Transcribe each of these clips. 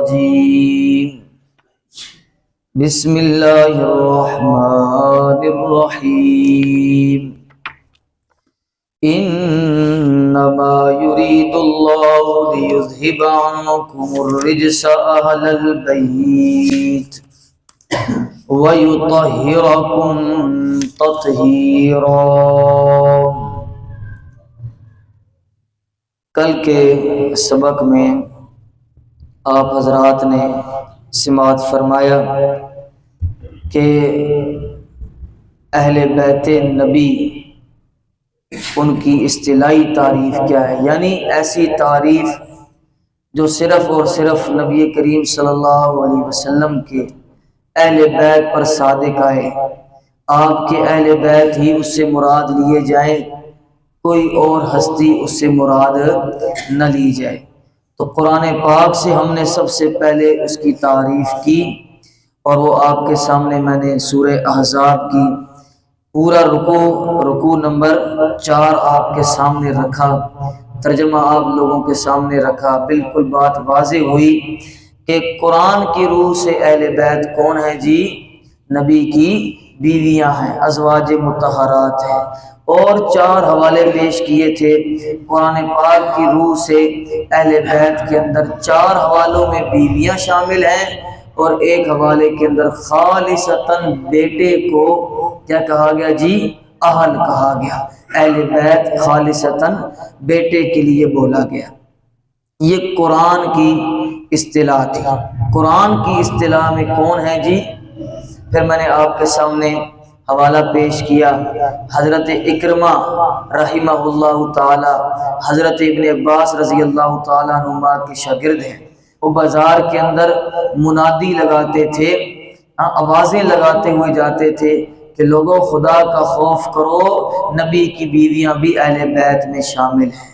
الرجيم بسم الله الرحمن الرحيم إنما يريد الله ليذهب عنكم الرجس أهل البيت وَيُطَهِّرَكُمْ تَطْهِيرًا۔ کل کے سبق میں آپ حضرات نے سماعت فرمایا کہ اہل بیت نبی ان کی اصطلاحی تعریف کیا ہے، یعنی ایسی تعریف جو صرف اور صرف نبی کریم صلی اللہ علیہ وسلم کے اہل بیت پر صادق آئے، آپ کے اہل بیت ہی اس سے مراد لیے جائیں، کوئی اور ہستی اس سے مراد نہ لی جائے۔ تو قرآن پاک سے ہم نے سب سے پہلے اس کی تعریف کی، اور وہ آپ کے سامنے میں نے سورہ احزاب کی پورا رکوع نمبر 4 آپ کے سامنے رکھا، ترجمہ آپ لوگوں کے سامنے رکھا۔ بالکل بات واضح ہوئی کہ قرآن کی روح سے اہل بیت کون ہے جی؟ نبی کی بیویاں ہیں، ازواج مطہرات ہیں، اور 4 حوالے پیش کیے تھے۔ قرآن پاک کی روح سے اہل بیت کے اندر 4 حوالوں میں بیویاں شامل ہیں، اور ایک حوالے کے اندر خالصتاً بیٹے کو کیا کہا گیا جی؟ اہل کہا گیا۔ اہل بیت خالصتاً بیٹے کے لیے بولا گیا۔ یہ قرآن کی اصطلاح تھی۔ قرآن کی اصطلاح میں کون ہے جی؟ پھر میں نے آپ کے سامنے حوالہ پیش کیا، حضرت اکرمہ رحمہ اللہ تعالی، حضرت ابن عباس رضی اللہ تعالیٰ عنہما کے شاگرد ہیں۔ وہ بازار کے اندر منادی لگاتے تھے، آوازیں لگاتے ہوئے جاتے تھے کہ لوگوں خدا کا خوف کرو، نبی کی بیویاں بھی اہل بیت میں شامل ہیں۔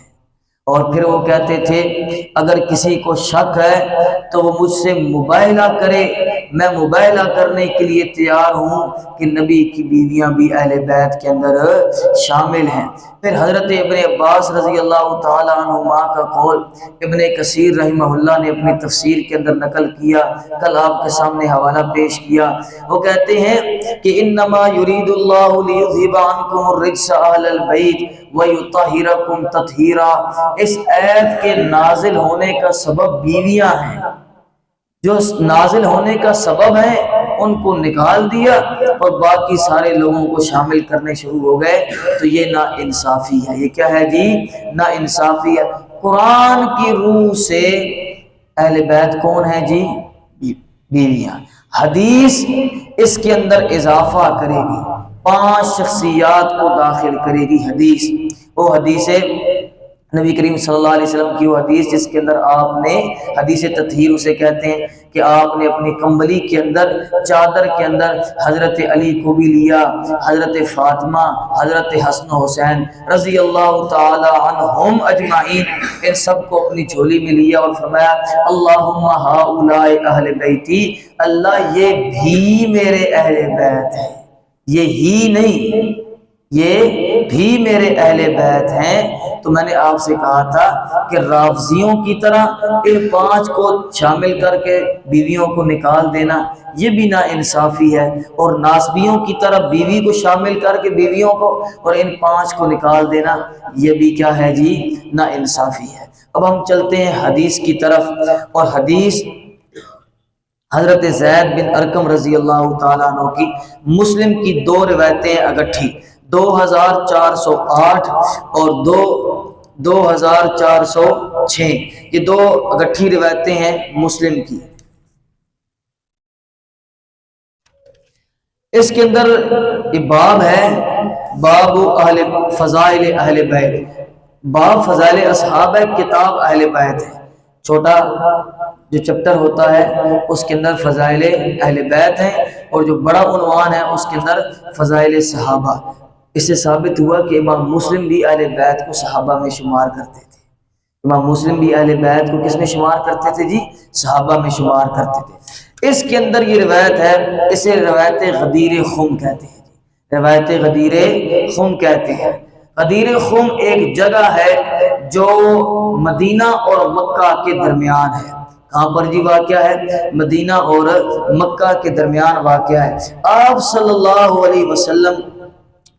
اور پھر وہ کہتے تھے اگر کسی کو شک ہے تو وہ مجھ سے مباہلہ کرے، میں مباہلہ کرنے کے لیے تیار ہوں کہ نبی کی بیویاں بھی اہل بیت کے اندر شامل ہیں۔ پھر حضرت ابن عباس رضی اللہ تعالیٰ عنہما کا قول ابن کثیر رحمہ اللہ نے اپنی تفسیر کے اندر نقل کیا، کل آپ کے سامنے حوالہ پیش کیا۔ وہ کہتے ہیں کہ انما یرید اللہ لیذھب عنکم الرجس اہل البیت ویطہرکم تطہیرا۔ اس آیت کے نازل ہونے کا سبب بیویاں ہیں، جو نازل ہونے کا سبب ہے ان کو نکال دیا اور باقی سارے لوگوں کو شامل کرنے شروع ہو گئے، تو یہ نا انصافی ہے۔ یہ کیا ہے جی؟ نا انصافی ہے۔ قرآن کی روح سے اہل بیت کون ہے جی؟ بیویاں۔ حدیث اس کے اندر اضافہ کرے گی، 5 شخصیات کو داخل کرے گی حدیث۔ وہ حدیث نبی کریم صلی اللہ علیہ وسلم کی وہ حدیث جس کے اندر آپ نے حدیث تطہیر اسے کہتے ہیں کہ آپ نے اپنی کمبلی کے اندر، چادر کے اندر حضرت علی کو بھی لیا، حضرت فاطمہ، حضرت حسن و حسین رضی اللہ تعالی عنہم اجمعین، ان سب کو اپنی جھولی میں لیا اور فرمایا اللہم ہؤلاء اہل بیتی، اللہ یہ بھی میرے اہل بیت ہیں، یہ ہی نہیں، یہ بھی میرے اہل بیت ہیں۔ تو میں نے آپ سے کہا تھا کہ رافضیوں کی طرح ان 5 کو شامل کر کے بیویوں کو نکال دینا یہ بھی نا انصافی ہے، اور ناسبیوں کی طرح بیوی کو شامل کر کے بیویوں کو اور ان 5 کو نکال دینا یہ بھی کیا ہے جی؟ نا انصافی ہے۔ اب ہم چلتے ہیں حدیث کی طرف، اور حدیث حضرت زید بن ارقم رضی اللہ تعالیٰ عنہ کی مسلم کی 2 روایتیں اکٹھی، 2408 اور 2406، یہ 2 اکٹھی روایتیں ہیں مسلم کی۔ اس کے اندر یہ باب ہے، باب فضائل اہل بیت، باب فضائل اصحاب ہے، کتاب اہل بیت ہے۔ چھوٹا جو چپٹر ہوتا ہے اس کے اندر فضائل اہل بیت ہیں، اور جو بڑا عنوان ہے اس کے اندر فضائل صحابہ۔ اس سے ثابت ہوا کہ امام مسلم بھی اہل بیت کو صحابہ میں شمار کرتے تھے۔ امام مسلم بھی اہل بیت کو کس میں شمار کرتے تھے جی؟ صحابہ میں شمار کرتے تھے۔ اس کے اندر یہ روایت ہے، اسے روایت غدیر خم کہتے ہیں جی، روایت غدیر خم کہتے ہیں۔ غدیر خم ایک جگہ ہے جو مدینہ اور مکہ کے درمیان ہے، کہاں پر جی واقعہ ہے؟ مدینہ اور مکہ کے درمیان واقعہ ہے۔ آپ صلی اللہ علیہ وسلم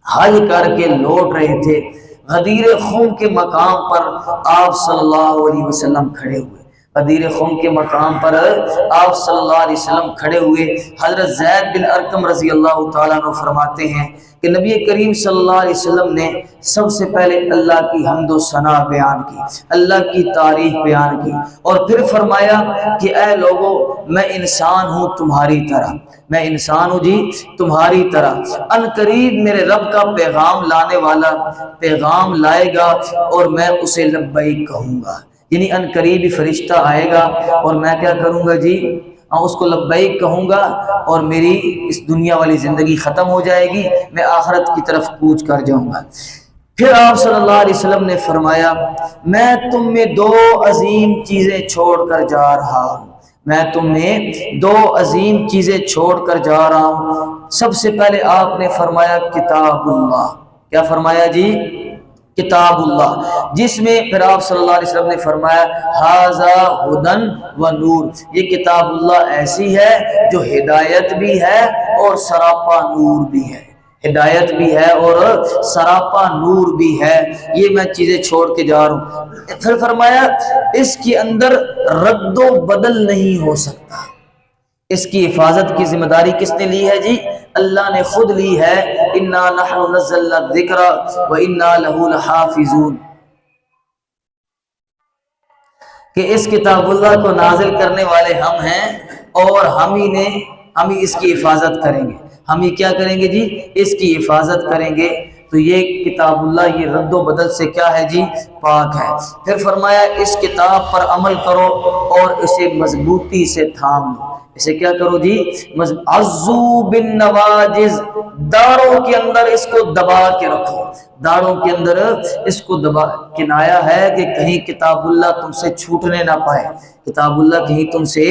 حج کر کے لوٹ رہے تھے، غدیر خم کے مقام پر آپ صلی اللہ علیہ وسلم کھڑے ہوئے۔ غدیر خم کے مقام پر آپ صلی اللہ علیہ وسلم کھڑے ہوئے۔ حضرت زید بن ارقم رضی اللہ تعالیٰ عنہ فرماتے ہیں کہ نبی کریم صلی اللہ علیہ وسلم نے سب سے پہلے اللہ کی حمد و ثنا بیان کی، اللہ کی تعریف بیان کی، اور پھر فرمایا کہ اے لوگو، میں انسان ہوں تمہاری طرح، میں انسان ہوں جی تمہاری طرح، ان قریب میرے رب کا پیغام لانے والا پیغام لائے گا اور میں اسے لبیک کہوں گا، یعنی ان قریب فرشتہ آئے گا اور میں کیا کروں گا جی، اس کو لبیک کہوں گا اور میری اس دنیا والی زندگی ختم ہو جائے گی، میں آخرت کی طرف کوچ کر جاؤں گا۔ پھر آپ صلی اللہ علیہ وسلم نے فرمایا میں تم میں دو عظیم چیزیں چھوڑ کر جا رہا ہوں، میں تم میں دو عظیم چیزیں چھوڑ کر جا رہا ہوں۔ سب سے پہلے آپ نے فرمایا کتاب اللہ، کیا فرمایا جی؟ کتاب اللہ، جس میں پھر آپ صلی اللہ علیہ وسلم نے فرمایا ھذا ھدی و نور، یہ کتاب اللہ ایسی ہے جو ہدایت بھی ہے اور سراپا نور بھی ہے، ہدایت بھی ہے اور سراپا نور بھی ہے، یہ میں چیزیں چھوڑ کے جا رہا ہوں۔ پھر فرمایا اس کے اندر رد و بدل نہیں ہو سکتا، اس کی حفاظت کی ذمہ داری کس نے لی ہے جی؟ اللہ نے خود لی ہے، انا نحن نزلنا الذکر وانا لہ لحافظون، کہ اس کتاب اللہ کو نازل کرنے والے ہم ہیں اور ہم ہی اس کی حفاظت کریں گے، ہم ہی کیا کریں گے جی؟ اس کی حفاظت کریں گے۔ تو یہ کتاب اللہ یہ رد و بدل سے کیا ہے جی؟ پاک ہے۔ پھر فرمایا اس کتاب پر عمل کرو اور اسے مضبوطی سے تھام لو، اسے کیا کرو جی؟ عضو بالنواجذ، داڑوں کے اندر اس کو دبا کے رکھو، داڑوں کے اندر اس کو دبا، کنایا ہے کہ کہیں کتاب اللہ تم سے چھوٹنے نہ پائے، کتاب اللہ کہیں تم سے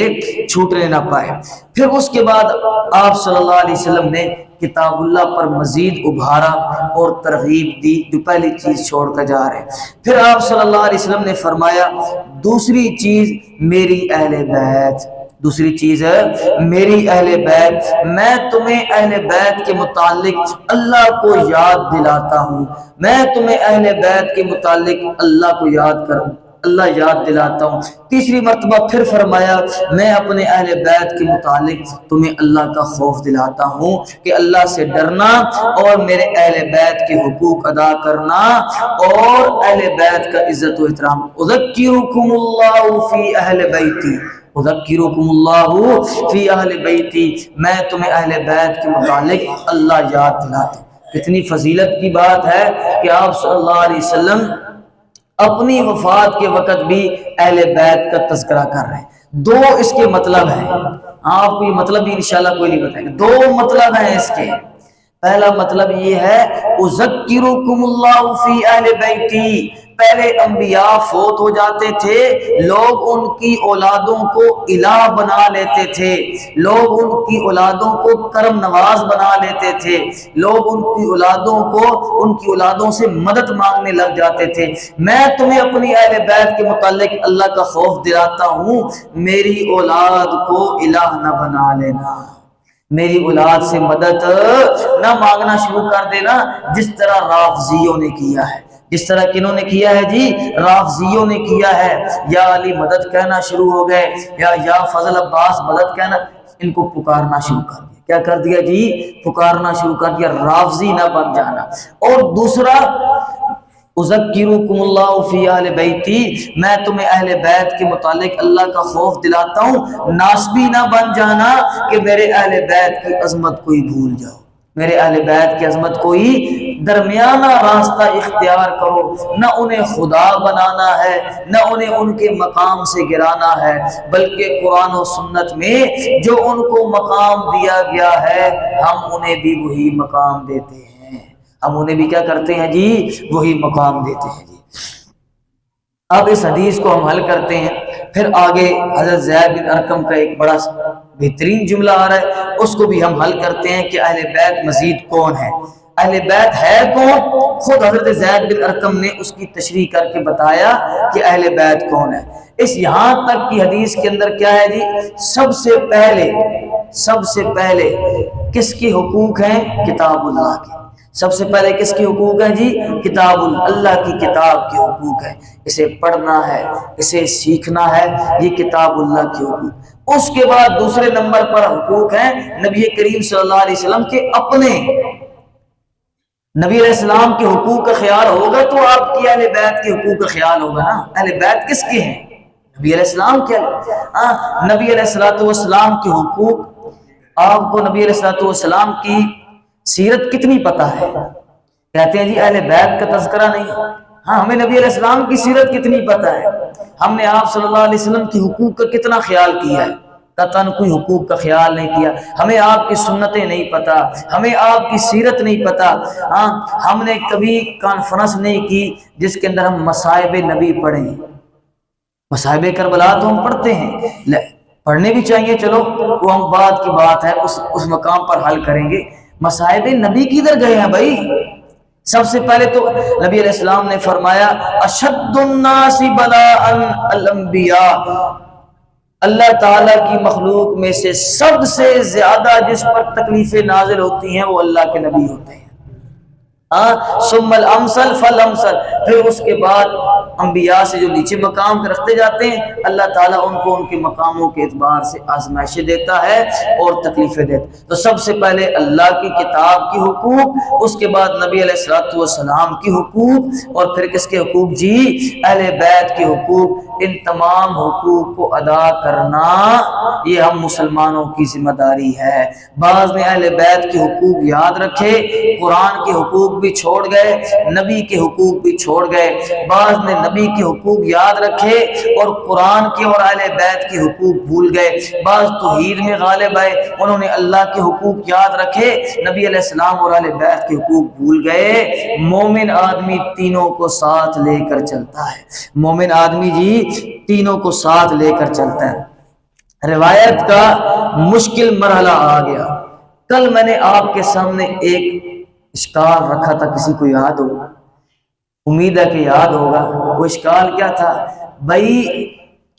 چھوٹنے نہ پائے۔ پھر اس کے بعد آپ صلی اللہ علیہ وسلم نے کتاب اللہ پر مزید ابھارا اور ترغیب دی، جو پہلی چیز چھوڑ کر جا رہے ہیں۔ پھر آپ صلی اللہ علیہ وسلم نے فرمایا دوسری چیز میری اہل بیت، دوسری چیز ہے میری اہل بیت، میں تمہیں اہل بیت کے متعلق اللہ کو یاد دلاتا ہوں، میں تمہیں اہل بیت کے متعلق اللہ کو اللہ یاد دلاتا ہوں۔ تیسری مرتبہ پھر فرمایا میں اپنے اہل بیت کے متعلق تمہیں اللہ کا خوف دلاتا ہوں کہ اللہ سے ڈرنا اور میرے اہل بیت کے حقوق ادا کرنا اور اہل بیت کا عزت و احترام۔ اذکرکم اللہ فی اہل بیتی، اذکرکم اللہ فی اہل بیتی، میں تمہیں اہل بیت کے متعلق اللہ یاد دلاتا ہوں۔ کتنی فضیلت کی بات ہے کہ آپ صلی اللہ علیہ وسلم اپنی وفات کے وقت بھی اہل بیت کا تذکرہ کر رہے ہیں۔ دو اس کے مطلب ہیں، آپ کو یہ مطلب بھی انشاءاللہ کوئی نہیں بتائیں گے، دو مطلب ہیں اس کے۔ پہلا مطلب یہ ہے اذکرکم اللہ فی اہل بیتی، پہلے انبیاء فوت ہو جاتے تھے، لوگ ان کی اولادوں کو الہ بنا لیتے تھے، لوگ ان کی اولادوں کو کرم نواز بنا لیتے تھے، لوگ ان کی اولادوں سے مدد مانگنے لگ جاتے تھے۔ میں تمہیں اپنی اہل بیت کے متعلق اللہ کا خوف دلاتا ہوں، میری اولاد کو الہ نہ بنا لینا، میری اولاد سے مدد نہ مانگنا شروع کر دینا، جس طرح رافضیوں نے کیا ہے، جس طرح کنہوں نے کیا ہے جی؟ رافضیوں نے کیا ہے۔ یا علی مدد کہنا شروع ہو گئے، یا فضل عباس مدد کہنا، ان کو پکارنا شروع کر دیا، کیا کر دیا جی؟ پکارنا شروع کر دیا، رافضی نہ بن جانا۔ اور دوسرا اذکرکم اللہ فی اہل بیتی، میں تمہیں اہل بیت کے متعلق اللہ کا خوف دلاتا ہوں، ناسبی نہ بن جانا کہ میرے اہل بیت کی عظمت کوئی بھول جاؤ، میرے اہل بیت کی عظمت کوئی درمیانہ راستہ اختیار کرو، نہ انہیں خدا بنانا ہے، نہ انہیں ان کے مقام سے گرانا ہے، بلکہ قرآن و سنت میں جو ان کو مقام دیا گیا ہے ہم انہیں بھی وہی مقام دیتے ہیں، ہم انہیں بھی کیا کرتے ہیں جی؟ وہی مقام دیتے ہیں جی۔ اب اس حدیث کو ہم حل کرتے ہیں، پھر آگے حضرت زید بن ارقم کا ایک بڑا بہترین جملہ آ رہا ہے، اس کو بھی ہم حل کرتے ہیں کہ اہل بیت مزید کون ہے۔ اہل بیت ہے کون؟ خود حضرت زید بن ارقم نے اس کی تشریح کر کے بتایا کہ اہل بیت کون ہے۔ اس یہاں تک کی حدیث کے اندر کیا ہے جی، سب سے پہلے کس کے حقوق ہیں؟ کتاب اللہ کے۔ سب سے پہلے کس کے حقوق ہیں جی؟ کتاب اللہ کی کتاب کے حقوق ہیں، اسے پڑھنا ہے، اسے سیکھنا ہے، یہ کتاب اللہ کے حقوق۔ اس کے بعد دوسرے نمبر پر حقوق ہیں نبی کریم صلی اللہ علیہ وسلم کے اپنے۔ نبی علیہ السلام کے حقوق کا خیال ہوگا تو آپ کی اہل بیت کے حقوق کا خیال ہوگا نا۔ اہل بیت کس کے ہیں؟ نبی علیہ السلام کے۔ نبی علیہ السلام کے حقوق، آپ کو نبی علیہ السلام کی سیرت کتنی پتہ ہے؟ کہتے ہیں جی اہل بیت کا تذکرہ نہیں۔ ہاں، ہمیں نبی علیہ السلام کی سیرت کتنی پتہ ہے، ہم نے آپ صلی اللہ علیہ وسلم کی حقوق کا کتنا خیال کیا ہے؟ قطعاً کوئی حقوق کا خیال نہیں کیا۔ ہمیں آپ کی سنتیں نہیں پتہ، ہمیں آپ کی سیرت نہیں پتہ۔ ہاں، ہم نے کبھی کانفرنس نہیں کی جس کے اندر ہم مصائب نبی پڑھیں۔ مصائب کربلا تو ہم پڑھتے ہیں، پڑھنے بھی چاہیے، چلو وہ ہم بعد کی بات ہے، اس مقام پر حل کریں گے۔ مصائب نبی کدھر گئے ہیں بھائی؟ سب سے پہلے تو نبی علیہ السلام نے فرمایا اشد الناس بلاء الانبیاء، اللہ تعالیٰ کی مخلوق میں سے سب سے زیادہ جس پر تکلیفیں نازل ہوتی ہیں وہ اللہ کے نبی ہوتے ہیں۔ ثم الامثل فالامثل، پھر اس کے بعد انبیاء سے جو نیچے مقام رکھتے جاتے ہیں اللہ تعالیٰ ان کو ان کے مقاموں کے اعتبار سے آزمائشیں دیتا ہے اور تکلیفیں دیتا ہے۔ تو سب سے پہلے اللہ کی کتاب کی حقوق، اس کے بعد نبی علیہ السلام کی حقوق، اور پھر کس کے حقوق جی؟ اہل بیت کے حقوق۔ ان تمام حقوق کو ادا کرنا یہ ہم مسلمانوں کی ذمہ داری ہے۔ بعض نے اہل بیت کے حقوق یاد رکھے، قرآن کے حقوق بھی چھوڑ گئے، نبی کے حقوق بھی چھوڑ گئے۔ بعض نے نبی کے حقوق یاد رکھے اور قرآن کے اور اہل بیت کے حقوق بھول گئے۔ بعض توحید میں غالب آئے، انہوں نے اللہ کے حقوق یاد رکھے، نبی علیہ السلام اور اہل بیت کے حقوق بھول گئے۔ مومن آدمی تینوں کو ساتھ لے کر چلتا ہے، مومن آدمی جی تینوں کو ساتھ لے کر چلتا ہے۔ روایت کا مشکل مرحلہ آ گیا۔ کل میں نے آپ کے سامنے ایک اشکال رکھا تھا، کسی کو یاد ہو؟ امید ہے کہ یاد ہوگا۔ وہ اشکال کیا تھا بھائی؟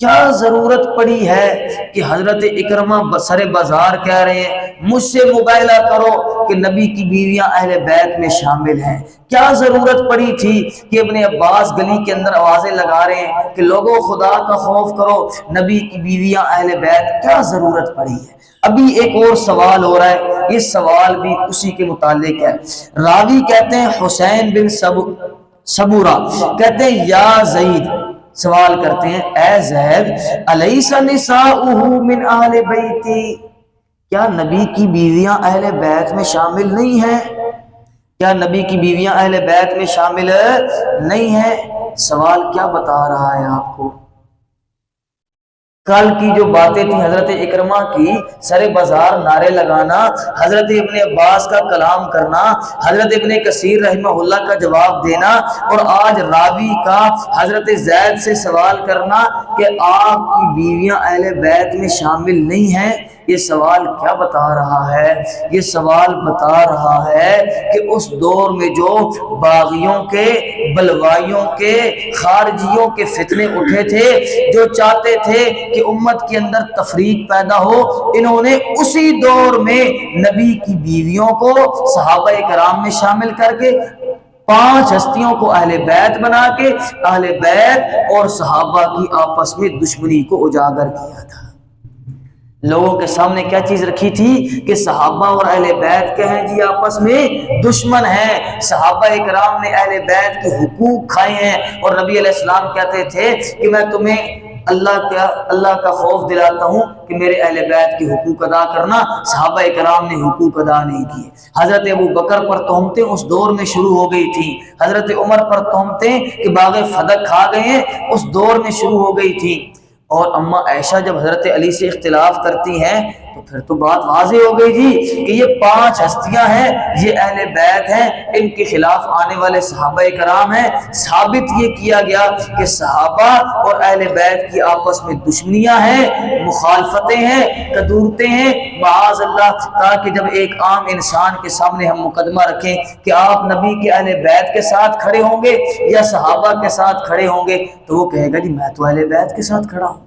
کیا ضرورت پڑی ہے کہ حضرت اکرمہ سر بازار کہہ رہے ہیں مجھ سے مباہلہ کرو کہ نبی کی بیویاں اہل بیت میں شامل ہیں؟ کیا ضرورت پڑی تھی کہ ابن عباس گلی کے اندر آوازیں لگا رہے ہیں کہ لوگوں خدا کا خوف کرو، نبی کی بیویاں اہل بیت؟ کیا ضرورت پڑی ہے؟ ابھی ایک اور سوال ہو رہا ہے، یہ سوال بھی اسی کے متعلق ہے۔ راوی کہتے ہیں حسین بن سبورہ کہتے ہیں یا زید، سوال کرتے ہیں اے زید الیس نساؤہ من اہل بیتی، کیا نبی کی بیویاں اہل بیت میں شامل نہیں ہیں؟ کیا نبی کی بیویاں اہل بیت میں شامل نہیں ہیں؟ سوال کیا بتا رہا ہے آپ کو؟ کل کی جو باتیں تھیں حضرت اکرمہ کی، سر بازار نعرے لگانا، حضرت ابن عباس کا کلام کرنا، حضرت ابن کثیر رحمہ اللہ کا جواب دینا، اور آج راوی کا حضرت زید سے سوال کرنا کہ آپ کی بیویاں اہل بیت میں شامل نہیں ہیں، یہ سوال کیا بتا رہا ہے؟ یہ سوال بتا رہا ہے کہ اس دور میں جو باغیوں کے، بلوائیوں کے، خارجیوں کے فتنے اٹھے تھے، جو چاہتے تھے کہ امت کے اندر تفریق پیدا ہو، انہوں نے اسی دور میں نبی کی بیویوں کو صحابہ کرام میں شامل کر کے 5 ہستیوں کو اہل بیت بنا کے اہل بیت اور صحابہ کی آپس میں دشمنی کو اجاگر کیا تھا۔ لوگوں کے سامنے کیا چیز رکھی تھی کہ صحابہ اور اہل بیت کے ہیں جی آپس میں دشمن ہیں، صحابہ اکرام نے اہل بیت کے حقوق کھائے ہیں، اور نبی علیہ السلام کہتے تھے کہ میں تمہیں اللہ کا خوف دلاتا ہوں کہ میرے اہل بیت کے حقوق ادا کرنا۔ صحابہ اکرام نے حقوق ادا نہیں کیے۔ حضرت ابو بکر پر تہمتیں اس دور میں شروع ہو گئی تھی، حضرت عمر پر تہمتیں کہ باغ فدق کھا گئے ہیں اس دور میں شروع ہو گئی تھی، اور اما عائشہ جب حضرت علی سے اختلاف کرتی ہیں تو پھر تو بات واضح ہو گئی جی کہ یہ 5 ہستیاں ہیں، یہ اہل بیت ہیں، ان کے خلاف آنے والے صحابہ کرام ہیں۔ ثابت یہ کیا گیا کہ صحابہ اور اہل بیت کی آپس میں دشمنیاں ہیں، مخالفتیں ہیں، کدورتیں ہیں، معاذ اللہ، تاکہ جب ایک عام انسان کے سامنے ہم مقدمہ رکھیں کہ آپ نبی کے اہل بیت کے ساتھ کھڑے ہوں گے یا صحابہ کے ساتھ کھڑے ہوں گے، تو وہ کہے گا جی میں تو اہل بیت کے ساتھ کھڑا ہوں،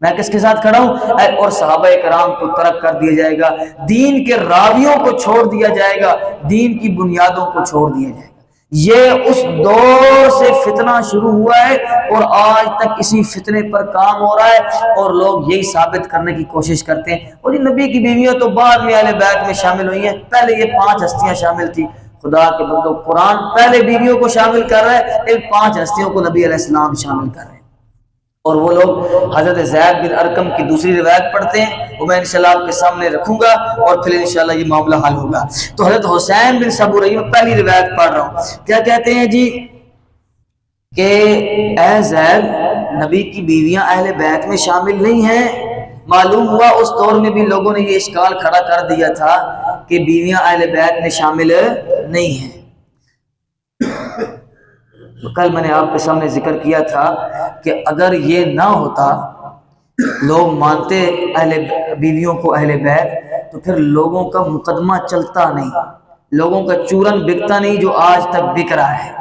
میں کس کے ساتھ کھڑا ہوں؟ اور صحابہ کرام کو ترک کر دیا جائے گا، دین کے راویوں کو چھوڑ دیا جائے گا، دین کی بنیادوں کو چھوڑ دیا جائے گا۔ یہ اس دور سے فتنہ شروع ہوا ہے اور آج تک اسی فتنے پر کام ہو رہا ہے، اور لوگ یہی ثابت کرنے کی کوشش کرتے ہیں اور یہ نبی کی بیویاں تو بعد میں اہل بیت میں شامل ہوئی ہیں، پہلے یہ 5 ہستیاں شامل تھی۔ خدا کے بندو، قرآن پہلے بیویوں کو شامل کر رہا ہے، ان 5 ہستیوں کو نبی علیہ السلام شامل کر رہے ہیں۔ اور وہ لوگ حضرت زید بن ارقم کی دوسری روایت پڑھتے ہیں، وہ میں انشاءاللہ آپ کے سامنے رکھوں گا اور پھر انشاءاللہ یہ معاملہ حل ہوگا۔ تو حضرت حسین بن صبوری، میں پہلی روایت پڑھ رہا ہوں، کیا کہتے ہیں جی کہ اے زید، نبی کی بیویاں اہل بیت میں شامل نہیں ہیں۔ معلوم ہوا اس دور میں بھی لوگوں نے یہ اشکال کھڑا کر دیا تھا کہ بیویاں اہل بیت میں شامل نہیں ہیں۔ کل میں نے آپ کے سامنے ذکر کیا تھا کہ اگر یہ نہ ہوتا، لوگ مانتے اہل بیویوں کو اہل بیت، تو پھر لوگوں کا مقدمہ چلتا نہیں، لوگوں کا چورن بکتا نہیں جو آج تک بک رہا ہے۔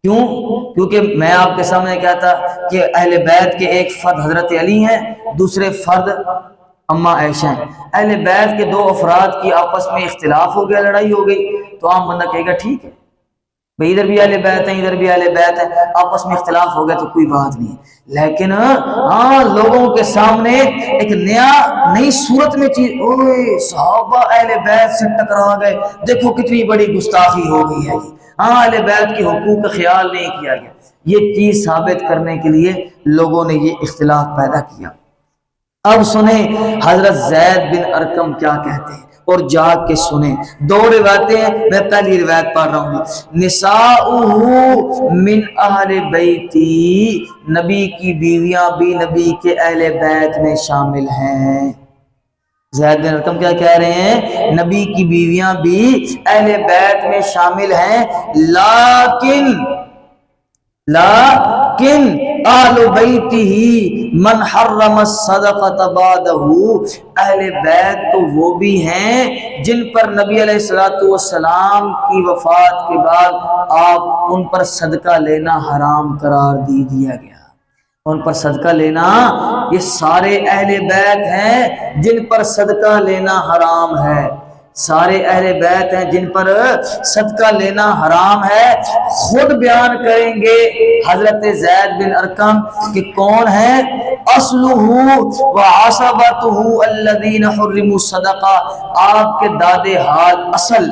کیوں؟ کیونکہ میں آپ کے سامنے کہتا کہ اہل بیت کے ایک فرد حضرت علی ہیں، دوسرے فرد اماں عائشہ ہیں۔ اہل بیت کے 2 افراد کی آپس میں اختلاف ہو گیا، لڑائی ہو گئی، تو عام بندہ کہے گا ٹھیک ہے بھئی ادھر بھی اہل بیت ہیں، ادھر بھی اہل بیت ہے، آپس میں اختلاف ہو گیا تو کوئی بات نہیں۔ لیکن لوگوں کے سامنے ایک نئی صورت میں چیز، اوہ صحابہ اہل بیت سے ٹکرا گئے، دیکھو کتنی بڑی گستاخی ہو گئی ہے، اہل بیت کے حقوق کا خیال نہیں کیا گیا۔ یہ چیز ثابت کرنے کے لیے لوگوں نے یہ اختلاف پیدا کیا۔ اب سنیں حضرت زید بن ارقم کیا کہتے ہیں، اور جاگ کے سنیں۔ 2 روایتیں ہیں، میں پہلی روایت پڑھ رہا ہوں۔ نساؤہ من اہل بیتی، نبی کی بیویاں بھی نبی کے اہل بیت میں شامل ہیں۔ زید بن ارقم کیا کہہ رہے ہیں؟ نبی کی بیویاں بھی اہل بیت میں شامل ہیں، لیکن اہل بیتہ من حرم الصدقۃ بعدہ، اہل بیت تو وہ بھی ہیں جن پر نبی علیہ السلام کی وفات کے بعد آپ ان پر صدقہ لینا حرام قرار دیا گیا۔ ان پر صدقہ لینا، یہ سارے اہل بیت ہیں جن پر صدقہ لینا حرام ہے، سارے اہل بیت ہیں جن پر صدقہ لینا حرام ہے۔ خود بیان کریں گے حضرت زید بن ارقم کہ کون ہے؟ اصلہ وعصبتہ الذین حرموا الصدقہ، آپ کے دادے حال اصل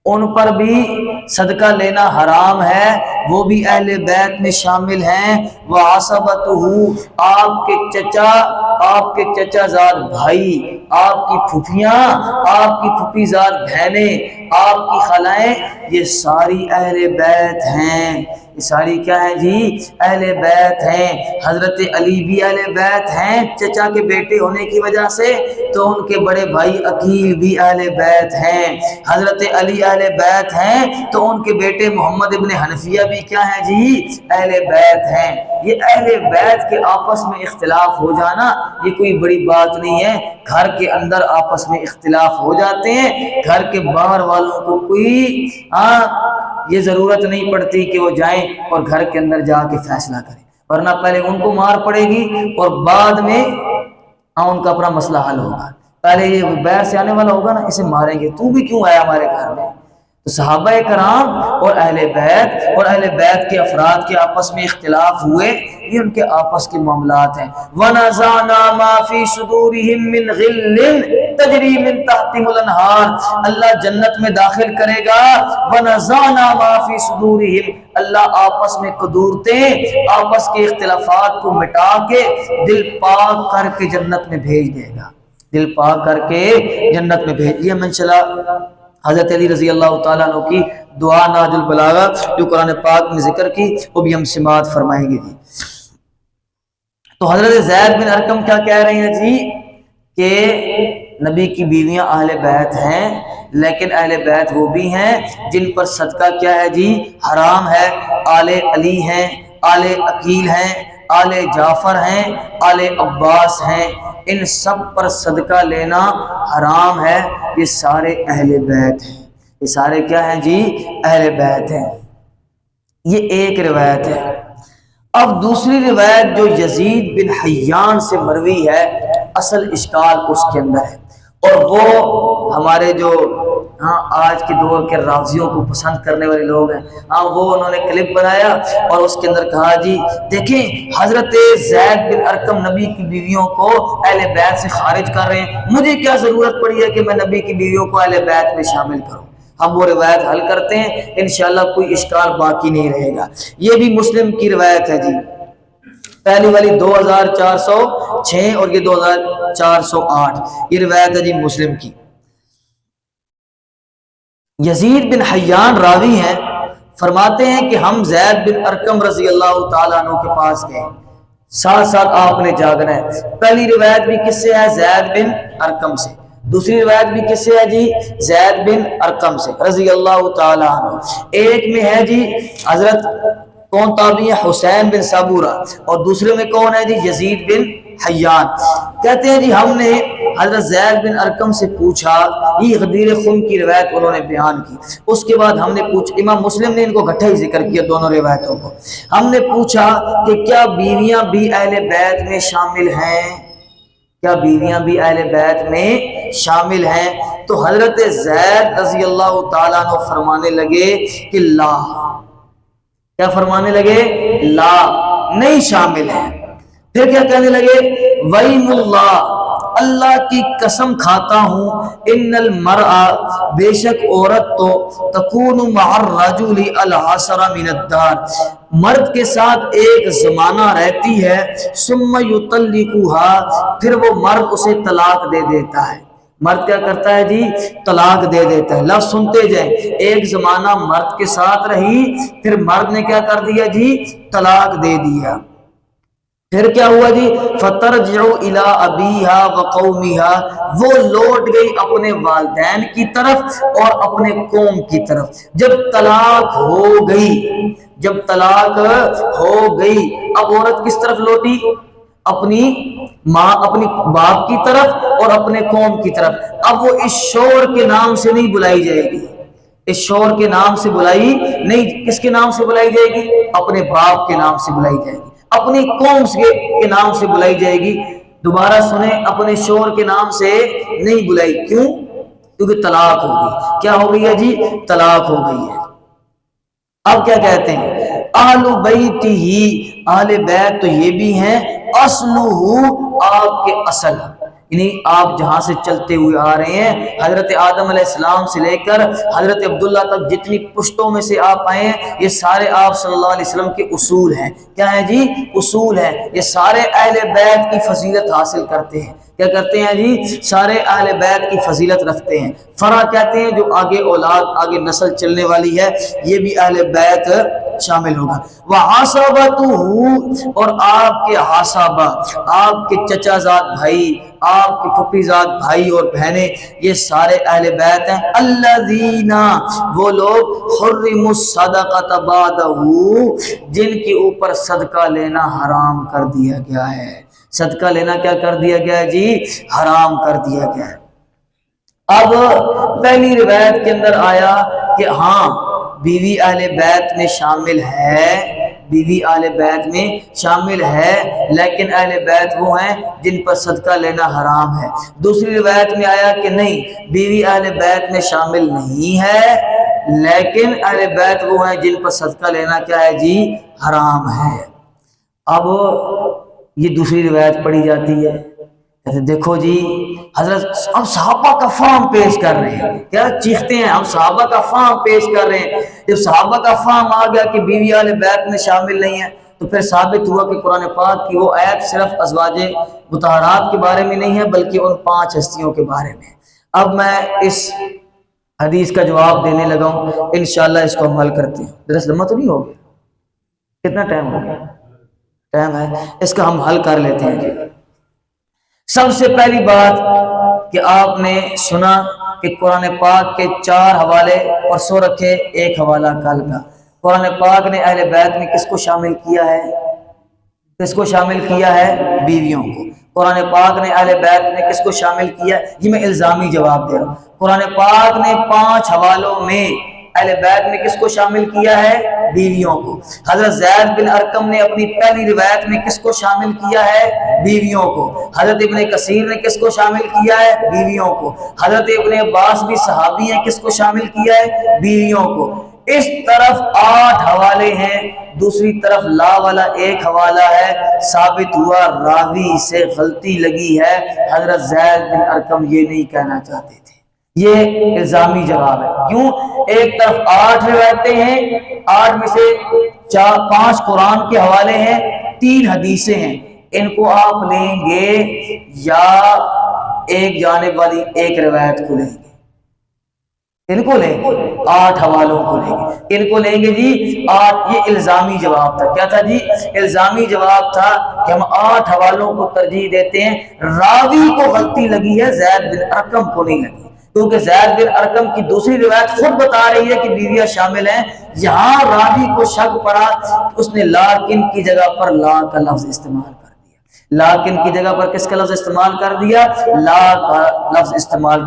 ان پر بھی صدقہ لینا حرام ہے، وہ بھی اہل بیت میں شامل ہیں۔ وعصبتہ، آپ کے چچا زاد بھائی، آپ کی پھوپھیاں، آپ کی پھوپھی زاد بہنیں، آپ کی خالائیں، یہ ساری اہل بیت ہیں۔ یہ ساری کیا ہیں جی؟ اہل بیت ہیں۔ حضرت علی بھی اہل بیت ہیں چچا کے بیٹے ہونے کی وجہ سے، تو ان کے بڑے بھائی عقیل بھی اہل بیت ہیں۔ حضرت علی اہل بیت ہیں تو ان کے بیٹے محمد ابن حنفیہ بھی کیا ہیں جی؟ اہل بیت ہیں۔ یہ اہل بیت کے آپس میں اختلاف ہو جانا یہ کوئی بڑی بات نہیں ہے، گھر کے اندر آپس میں اختلاف ہو جاتے ہیں، گھر کے باہر والوں کو کوئی یہ ضرورت نہیں پڑتی کہ وہ جائیں اور گھر کے اندر جا کے فیصلہ کریں، ورنہ پہلے ان کو مار پڑے گی اور بعد میں ان کا اپنا مسئلہ حل ہوگا۔ پہلے یہ باہر سے آنے والا ہوگا نا، اسے ماریں گے، تو بھی کیوں آیا ہمارے گھر میں؟ تو صحابہ کرام اور اہل بیت کے افراد کے آپس میں اختلاف ہوئے، یہ ان کے آپس کے معاملات ہیں۔ وَنَزَعْنَا مَا فِي صُدُورِهِم مِّن غِلٍّ تَجْرِي مِن تَحْتِهِمُ الْأَنْهَارُ، اللہ جنت میں داخل کرے گا۔ وَنَزَعْنَا مَا فِي صُدُورِهِم، اللہ آپس میں قدورتیں، آپس کے اختلافات کو مٹا کے دل پاک کر کے جنت میں بھیج دے گا، دل پاک کر کے جنت میں بھیج دیا۔ منشلا حضرت علی رضی اللہ تعالیٰ عنہ کی دعا ناج البلاغہ جو قرآن پاک میں ذکر کی، وہ بھی ہم سماعت فرمائیں گے جی۔ تو حضرت زید بن ارقم کیا کہہ رہے ہیں جی کہ نبی کی بیویاں اہل بیت ہیں، لیکن اہل بیت وہ بھی ہیں جن پر صدقہ کیا ہے جی حرام ہے۔ آل علی ہیں، آل عقیل ہیں، آل جعفر ہیں، آل عباس ہیں، ان سب پر صدقہ لینا حرام ہے۔ یہ سارے اہل بیت ہیں، یہ سارے کیا ہیں جی اہل بیت ہیں۔ یہ ایک روایت ہے۔ اب دوسری روایت جو یزید بن حیان سے مروی ہے، اصل اشکال اس کے اندر ہے، اور وہ ہمارے جو آج کے دور کے راویوں کو پسند کرنے والے لوگ ہیں، وہ انہوں نے کلپ بنایا اور اس کے اندر کہا جی دیکھیں حضرت زید بن ارقم نبی کی بیویوں کو اہل بیت سے خارج کر رہے ہیں، مجھے کیا ضرورت پڑی ہے کہ میں نبی کی بیویوں کو اہل بیت میں شامل کروں۔ ہم وہ روایت حل کرتے ہیں، انشاءاللہ کوئی اشکال باقی نہیں رہے گا۔ یہ بھی مسلم کی روایت ہے جی، پہلی والی 2406 اور یہ 2408، یہ روایت ہے جی مسلم کی۔ یزید بن حیان راوی ہیں، فرماتے ہیں کہ ہم زید بن ارقم رضی اللہ تعالیٰ عنہ کے پاس گئے، ساتھ ساتھ آپ نے جاگنا ہے۔ پہلی روایت بھی کس سے ہے؟ زید بن ارقم سے۔ دوسری روایت بھی کس سے ہے جی؟ زید بن ارقم سے رضی اللہ تعالیٰ عنہ۔ ایک میں ہے جی حضرت کون تابعی ہے؟ حسین بن صبورہ، اور دوسرے میں کون ہے جی؟ یزید بن حیان۔ کہتے ہیں جی ہم نے حضرت زید بن ارقم سے پوچھا، یہ غدیر خم کی روایت انہوں نے بیان کی، اس کے بعد ہم نے پوچھا، امام مسلم نے ان کو گٹھا ہی ذکر کیا دونوں روایتوں کو، ہم نے پوچھا کہ کیا بیویاں بھی اہل بیت میں شامل ہیں؟ کیا بیویاں بھی اہل بیت میں شامل ہیں؟ تو حضرت زید رضی اللہ تعالیٰ عنہ فرمانے لگے کہ لا، کیا فرمانے لگے؟ لا، نہیں شامل ہیں۔ پھر کیا کہنے لگے؟ وَإِمُ اللَّهِ، اللہ کی قسم کھاتا ہوں، ان المرأة، بے شک عورت تو تکون مع الرجل العشر من الدار، مرد کے ساتھ ایک زمانہ رہتی ہے، ثم يطلقها، پھر وہ مرد اسے طلاق دے دیتا ہے۔ مرد کیا کرتا ہے جی؟ طلاق دے دیتا ہے۔ لفظ سنتے جائیں، ایک زمانہ مرد کے ساتھ رہی، پھر مرد نے کیا کر دیا جی؟ طلاق دے دیا۔ پھر کیا ہوا جی؟ فَتَرْجِعُ إِلَىٰ أَبِيهَا وَقَوْمِهَا، وہ لوٹ گئی اپنے والدین کی طرف اور اپنے قوم کی طرف۔ جب طلاق ہو گئی، جب طلاق ہو گئی، اب عورت کس طرف لوٹی؟ اپنی ماں، اپنی باپ کی طرف اور اپنے قوم کی طرف۔ اب وہ اس شوہر کے نام سے نہیں بلائی جائے گی، اس شوہر کے نام سے بلائی نہیں، کس کے نام سے بلائی جائے گی؟ اپنے باپ کے نام سے بلائی جائے گی، اپنی قوم کے نام سے بلائی جائے گی۔ دوبارہ سنیں، اپنے شوہر کے نام سے نہیں بلائی، کیوں؟ کیونکہ طلاق ہو گئی۔ کیا ہو گئی ہے جی؟ طلاق ہو گئی ہے۔ اب کیا کہتے ہیں؟ اہل بیت ہی، اہل بیت تو یہ بھی ہیں، اصلہ، آپ کے اصل، یعنی آپ جہاں سے چلتے ہوئے آ رہے ہیں، حضرت آدم علیہ السلام سے لے کر حضرت عبداللہ تک جتنی پشتوں میں سے آپ آئے ہیں، یہ سارے آپ صلی اللہ علیہ وسلم کے اصول ہیں۔ کیا ہیں جی؟ اصول ہیں۔ یہ سارے اہل بیت کی فضیلت حاصل کرتے ہیں۔ کیا کرتے ہیں جی؟ سارے اہل بیت کی فضیلت رکھتے ہیں۔ فرع کہتے ہیں جو آگے اولاد، آگے نسل چلنے والی ہے، یہ بھی اہل بیت شامل ہوگا۔ وَعَصَبَتُهُ، اور آپ کے عصابہ، آپ کے چچا زاد بھائی، آپ کے پھپھی زاد بھائی اور بہنیں، یہ سارے اہل بیت ہیں۔ الذین، وہ لوگ، حرموا الصدقۃ بعدہ، جن کے اوپر صدقہ لینا حرام کر دیا گیا ہے۔ صدقہ لینا کیا کر دیا گیا ہے جی؟ حرام کر دیا گیا ہے۔ اب پہلی روایت کے اندر آیا کہ ہاں بیوی اہل بیت میں شامل ہے، بیوی اہل بیت میں شامل ہے، لیکن اہل بیت وہ ہیں جن پر صدقہ لینا حرام ہے۔ دوسری روایت میں آیا کہ نہیں، بیوی اہل بیت میں شامل نہیں ہے، لیکن اہل بیت وہ ہیں جن پر صدقہ لینا کیا ہے جی؟ حرام ہے۔ اب یہ دوسری روایت پڑھی جاتی ہے، کہتے دیکھو جی حضرت ہم صحابہ کا فہم پیش کر رہے ہیں، کیا چیختے ہیں؟ ہم صحابہ کا فہم پیش کر رہے ہیں۔ جب صحابہ کا فہم آ گیا کہ بیوی اہل بیت میں شامل نہیں ہے، تو پھر ثابت ہوا کہ قرآن پاک کی وہ آیت صرف ازواج مطہرات کے بارے میں نہیں ہے، بلکہ ان 5 ہستیوں کے بارے میں۔ اب میں اس حدیث کا جواب دینے لگا ہوں، انشاءاللہ اس کو ہم حل کرتے ہیں۔ درس لمحہ تو نہیں ہو گیا؟ کتنا ٹائم ہو گیا؟ ٹائم ہے، اس کا ہم حل کر لیتے ہیں جی۔ سب سے پہلی بات کہ آپ نے سنا کہ قرآن پاک کے 4 حوالے پرسوں رکھے، ایک حوالہ کل کا۔ قرآن پاک نے اہل بیت میں کس کو شامل کیا ہے؟ کس کو شامل کیا ہے؟ بیویوں کو۔ قرآن پاک نے اہل بیت میں کس کو شامل کیا؟ یہ میں الزامی جواب دے رہا ہوں۔ قرآن پاک نے 5 حوالوں میں اہل بیت میں کس کو شامل کیا ہے؟ بیویوں کو۔ حضرت زید بن ارقم نے اپنی پہلی روایت میں کس کو شامل کیا ہے؟ بیویوں کو۔ حضرت ابن کثیر نے کس کو شامل کیا ہے؟ بیویوں کو۔ حضرت ابن عباس بھی صحابی ہیں، کس کو شامل کیا ہے؟ بیویوں کو۔ اس طرف 8 حوالے ہیں، دوسری طرف لا والا 1 حوالہ ہے۔ ثابت ہوا راوی سے غلطی لگی ہے، حضرت زید بن ارقم یہ نہیں کہنا چاہتے تھے۔ یہ الزامی جواب ہے۔ کیوں؟ ایک طرف 8 روایتیں ہیں، 8 میں سے 5 قرآن کے حوالے ہیں، 3 حدیثیں ہیں۔ ان کو آپ لیں گے یا ایک جانب والی ایک روایت کو لیں گے؟ ان کو لیں گے، 8 حوالوں کو لیں گے۔ ان کو لیں گے جی 8۔ یہ الزامی جواب تھا۔ کیا تھا جی؟ الزامی جواب تھا کہ ہم 8 حوالوں کو ترجیح دیتے ہیں، راوی کو غلطی لگی ہے، زید بن ارقم کو نہیں لگی، کیونکہ زید بن ارقم کی دوسری روایت خود بتا رہی ہے کہ بیویاں شامل ہیں۔ یہاں راوی کو شک پڑا، اس نے لاکن کی جگہ پر لا کا لفظ استعمال کر دیا۔ لاکن کی جگہ پر کس کا لفظ استعمال کر دیا؟ لا کا لفظ استعمال۔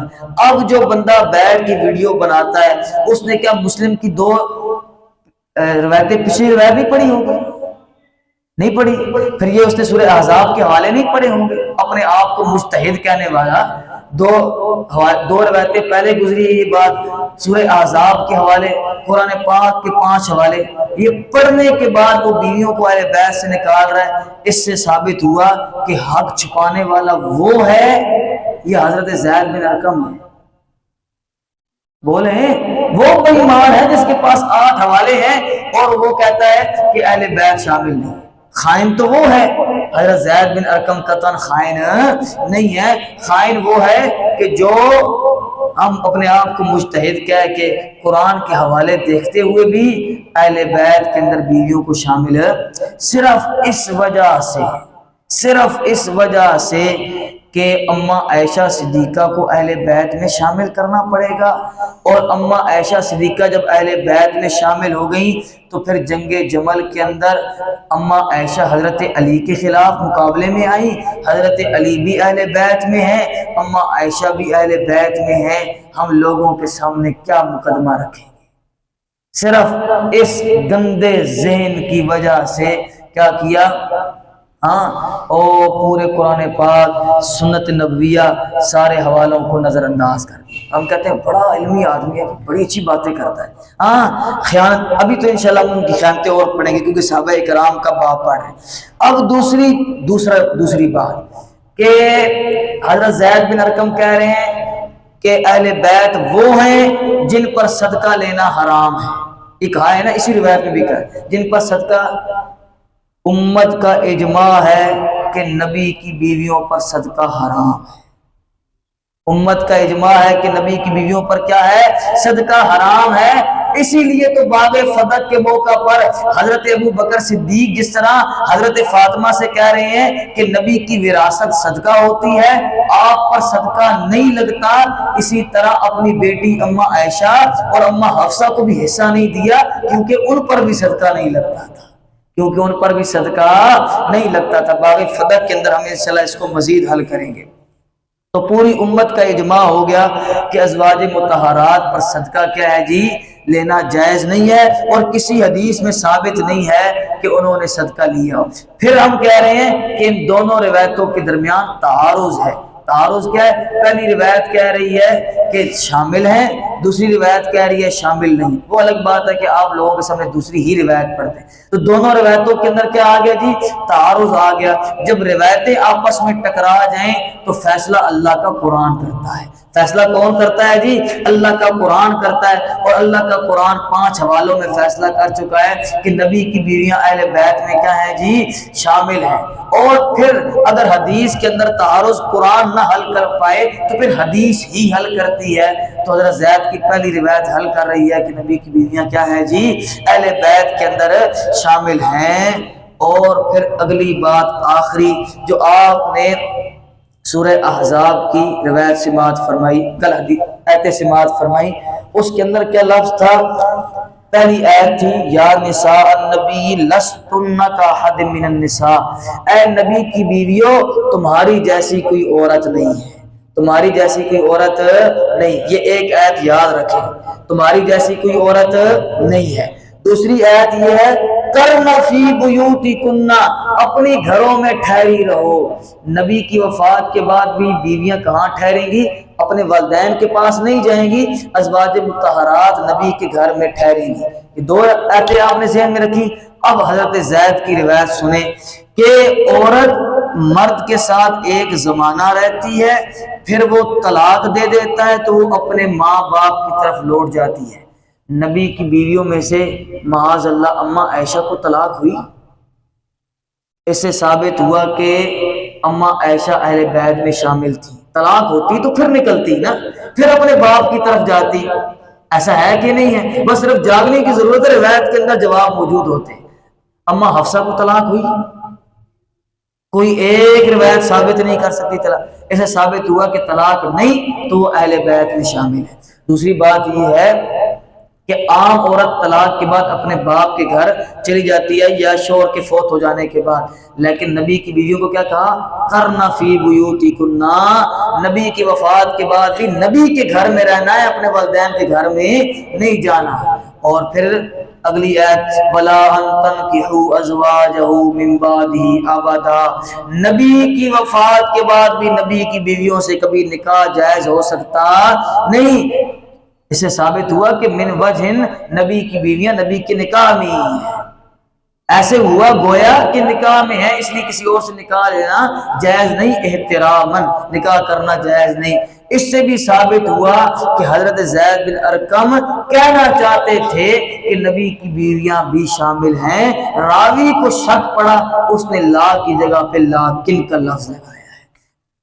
اب جو بندہ بیٹھ کی ویڈیو بناتا ہے، اس نے کیا مسلم کی 2 روایتیں پچھلی روایت نہیں پڑھی ہوگی؟ نہیں پڑھی۔ پھر یہ اس نے سورہ احزاب کے حوالے نہیں پڑھے ہوں گے؟ اپنے آپ کو مجتہد کہنے والا 2 روایتیں پہلے گزری ہے یہ بات، سورہ احزاب کے حوالے، قرآن پاک کے 5 حوالے، یہ پڑھنے کے بعد وہ بیویوں کو اہل بیت سے نکال رہا ہے۔ اس سے ثابت ہوا کہ حق چھپانے والا وہ ہے، یہ حضرت زید بن ارقم ہے۔ بولے وہ بے ایمان ہے جس کے پاس 8 حوالے ہیں اور وہ کہتا ہے کہ اہل بیت شامل نہیں۔ خائن تو وہ ہے، حضرت زید بن ارقم قطعاً خائن نہیں ہے۔ خائن وہ ہے کہ جو ہم اپنے آپ کو مجتہد کہہ کے قرآن کے حوالے دیکھتے ہوئے بھی اہل بیت کے اندر بیویوں کو شامل ہے، صرف اس وجہ سے کہ اماں عائشہ صدیقہ کو اہل بیت میں شامل کرنا پڑے گا، اور اماں عائشہ صدیقہ جب اہل بیت میں شامل ہو گئیں تو پھر جنگ جمل کے اندر اماں عائشہ حضرت علی کے خلاف مقابلے میں آئیں۔ حضرت علی بھی اہل بیت میں ہیں، اماں عائشہ بھی اہل بیت میں ہیں، ہم لوگوں کے سامنے کیا مقدمہ رکھیں گے؟ صرف اس گندے ذہن کی وجہ سے کیا کیا؟ پورے قرآن پاک، سنت نبویہ، سارے حوالوں کو نظر انداز کر دیا۔ ہم کہتے ہیں بڑا علمی آدمی ہے، بڑی اچھی باتیں کرتا ہے۔ خیانت، ابھی تو انشاءاللہ ہم ان کی خیانتیں اور پڑھیں گے کیونکہ صحابہ کرام کا باب پڑھ رہے ہیں۔ اب دوسری بات کہ حضرت زید بن ارقم کہہ رہے ہیں کہ اہل بیت وہ ہیں جن پر صدقہ لینا حرام ہے۔ یہ کہا ہے نا، اسی روایت میں بھی کہا ہے جن پر صدقہ، امت کا اجماع ہے کہ نبی کی بیویوں پر صدقہ حرام ہے۔ امت کا اجماع ہے کہ نبی کی بیویوں پر کیا ہے؟ صدقہ حرام ہے۔ اسی لیے تو باب فتح کے موقع پر حضرت ابو بکر صدیق جس طرح حضرت فاطمہ سے کہہ رہے ہیں کہ نبی کی وراثت صدقہ ہوتی ہے، آپ پر صدقہ نہیں لگتا، اسی طرح اپنی بیٹی اماں عائشہ اور اماں حفصہ کو بھی حصہ نہیں دیا کیونکہ ان پر بھی صدقہ نہیں لگتا تھا، باب فتح کے اندر ہم انشاءاللہ اس کو مزید حل کریں گے۔ تو پوری امت کا اجماع ہو گیا کہ ازواج مطہرات پر صدقہ کیا ہے جی؟ لینا جائز نہیں ہے، اور کسی حدیث میں ثابت نہیں ہے کہ انہوں نے صدقہ لیا۔ پھر ہم کہہ رہے ہیں کہ ان دونوں روایتوں کے درمیان تعارض ہے۔ تعارض کیا ہے؟ پہلی روایت کہہ رہی ہے کہ شامل ہیں، دوسری روایت کہہ رہی ہے شامل نہیں۔ وہ الگ بات ہے کہ آپ لوگوں کے سامنے دوسری ہی روایت پڑھتے ہیں، تو دونوں روایتوں کے اندر کیا آ گیا جی؟ تعارض آ گیا۔ جب روایتیں آپس میں ٹکرا جائیں تو فیصلہ اللہ کا قرآن کرتا ہے۔ فیصلہ کون کرتا ہے جی؟ اللہ کا قرآن کرتا ہے، اور اللہ کا قرآن 5 حوالوں میں فیصلہ کر چکا ہے کہ نبی کی بیویاں اہل بیت میں کیا ہیں جی؟ شامل ہیں۔ اور پھر اگر حدیث کے اندر تعارض قرآن نہ حل کر پائے تو پھر حدیث ہی حل کرتی ہے۔ تو حضرت زید کی پہلی روایت حل کر رہی ہے کہ نبی کی بیویاں کیا ہے جی؟ اہل بیت کے اندر شامل ہیں۔ اور پھر اگلی بات آخری جو آپ نے سورہ احزاب کی روایت سماعت فرمائی، کل آیت سماعت فرمائی، اس کے اندر کیا لفظ تھا؟ پہلی آیت تھی یا نساء النبی لستن کاحد من النساء، اے نبی کی بیویوں تمہاری جیسی کوئی عورت نہیں ہے، تمہاری جیسی کوئی عورت نہیں، یہ ایک آیت یاد رکھیں، تمہاری جیسی کوئی عورت نہیں ہے۔ دوسری آیت یہ ہے کرنا فی بیوتکن، اپنی گھروں میں ٹھہری رہو۔ نبی کی وفات کے بعد بھی بیویاں کہاں ٹھہریں گی؟ اپنے والدین کے پاس نہیں جائیں گی، ازواج مطہرات نبی کے گھر میں ٹھہریں گی۔ یہ دو آیتیں آپ نے ذہن میں رکھی۔ اب حضرت زید کی روایت سنیں کہ عورت مرد کے ساتھ ایک زمانہ رہتی ہے، پھر وہ طلاق دے دیتا ہے تو وہ اپنے ماں باپ کی طرف لوٹ جاتی ہے۔ نبی کی بیویوں میں سے معاذ اللہ اماں عائشہ کو طلاق ہوئی، اس سے ثابت ہوا کہ اماں عائشہ اہل بیت میں شامل تھی۔ طلاق ہوتی تو پھر نکلتی نا، پھر اپنے باپ کی طرف جاتی۔ ایسا ہے کہ نہیں ہے؟ بس صرف جاگنے کی ضرورت ہے، روایت کے اندر جواب موجود ہوتے ہیں۔ اماں حفصہ کو طلاق ہوئی، کوئی ایک روایت ثابت نہیں کر سکتی طلاق، اسے ثابت ہوا کہ طلاق نہیں تو وہ اہل بیت میں شامل ہے۔ دوسری بات یہ ہے کہ عام عورت طلاق کے بعد اپنے باپ کے گھر چلی جاتی ہے یا شوہر کے فوت ہو جانے کے بعد، لیکن نبی کی بیویوں کو کیا کہا؟ کرنا فی بیوتکن، نبی کی وفات کے بعد بھی نبی کے گھر میں رہنا ہے، اپنے والدین کے گھر میں نہیں جانا۔ اور پھر اگلی آیت ولا ان تنکحوا ازواجہ من بعدہ ابدا، نبی کی وفات کے بعد بھی نبی کی بیویوں سے کبھی نکاح جائز ہو سکتا نہیں۔ اس سے ثابت ہوا کہ من وجہ نبی کی بیویاں نبی کے نکاح میں ہیں، ایسے ہوا گویا کہ نکاح میں ہے، اس لیے کسی اور سے نکاح لینا جائز نہیں، احتراماً نکاح کرنا جائز نہیں۔ اس سے بھی ثابت ہوا کہ حضرت زید بن ارقم کہنا چاہتے تھے کہ نبی کی بیویاں بھی شامل ہیں۔ راوی کو شک پڑا، اس نے لا کی جگہ پہ لاکن کا لفظ لگایا ہے۔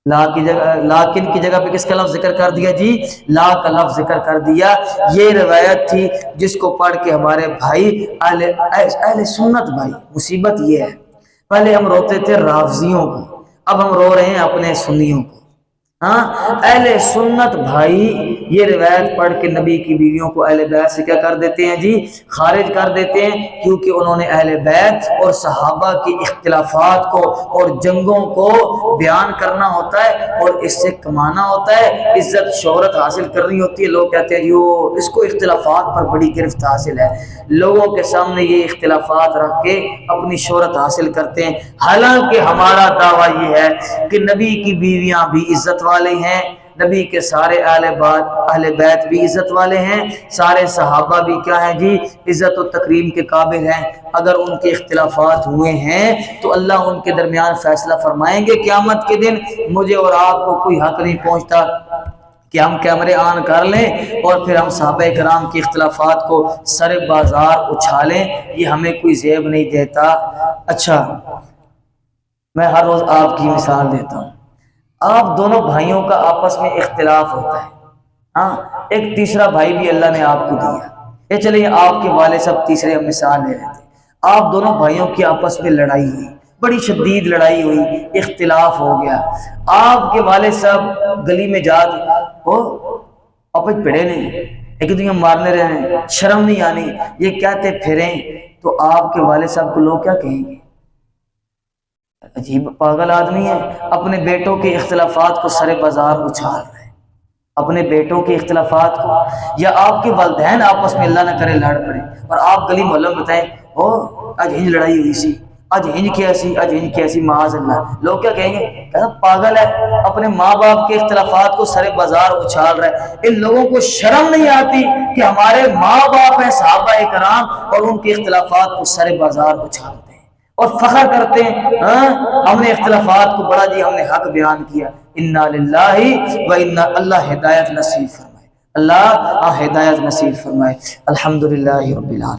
لاکن کی جگہ پہ کس کا لفظ ذکر کر دیا جی؟ لا کا لفظ ذکر کر دیا۔ یہ روایت تھی جس کو پڑھ کے ہمارے بھائی اہل سنت بھائی، مصیبت یہ ہے پہلے ہم روتے تھے رافضیوں کو، اب ہم رو رہے ہیں اپنے سنیوں کو۔ ہاں اہل سنت بھائی یہ روایت پڑھ کے نبی کی بیویوں کو اہل بیت سے کیا کر دیتے ہیں جی؟ خارج کر دیتے ہیں، کیونکہ انہوں نے اہل بیت اور صحابہ کی اختلافات کو اور جنگوں کو بیان کرنا ہوتا ہے اور اس سے کمانا ہوتا ہے، عزت شہرت حاصل کرنی ہوتی ہے۔ لوگ کہتے ہیں جو اس کو اختلافات پر بڑی گرفت حاصل ہے، لوگوں کے سامنے یہ اختلافات رکھ کے اپنی شہرت حاصل کرتے ہیں۔ حالانکہ ہمارا دعویٰ یہ ہے کہ نبی کی بیویاں بھی عزت والے ہیں، نبی کے سارے اہل بیت بھی عزت والے ہیں، سارے صحابہ بھی کیا ہیں جی؟ عزت و تکریم کے قابل ہیں۔ اگر ان کے اختلافات ہوئے ہیں تو اللہ ان کے درمیان فیصلہ فرمائیں گے قیامت کے دن۔ مجھے اور آپ کو کوئی حق نہیں پہنچتا کہ ہم کیمرے آن کر لیں اور پھر ہم صحابہ کرام کے اختلافات کو سر بازار اچھالیں، یہ ہمیں کوئی زیب نہیں دیتا۔ اچھا میں ہر روز آپ کی مثال دیتا ہوں، آپ دونوں بھائیوں کا آپس میں اختلاف ہوتا ہے، ہاں ایک تیسرا بھائی بھی اللہ نے آپ کو دیا، یہ چلیے آپ کے والد صاحب تیسرے ہم مثال لے رہے تھے، آپ دونوں بھائیوں کی آپس میں لڑائی ہوئی، بڑی شدید لڑائی ہوئی، اختلاف ہو گیا، آپ کے والد صاحب گلی میں جا وہ اپنے پڑے نہیں ایک دوسرے مارنے رہے، شرم نہیں آنی، یہ کہتے پھریں تو آپ کے والد صاحب کو لوگ کیا کہیں گے؟ عجیب پاگل آدمی ہے، اپنے بیٹوں کے اختلافات کو سر بازار اچھال رہے، اپنے بیٹوں کے اختلافات کو، یا آپ کے والدین آپس میں اللہ نہ کرے لڑ پڑے اور آپ گلی محلہ میں بتائیں او آج ہنج لڑائی ہوئی سی، آج ہنج کیسی معاذ اللہ، لوگ کیا کہیں گے؟ کہتا پاگل ہے، اپنے ماں باپ کے اختلافات کو سر بازار اچھال رہے۔ ان لوگوں کو شرم نہیں آتی کہ ہمارے ماں باپ ہیں صحابہ کرام اور ان کے اختلافات کو سر بازار اچھالتے ہیں اور فخر کرتے ہیں ہاں ہم نے اختلافات کو بڑا جی ہم نے حق بیان کیا۔ انا للہ و انا، اللہ ہدایت نصیب فرمائے، اللہ ہدایت نصیب فرمائے۔ الحمدللہ رب العالمین۔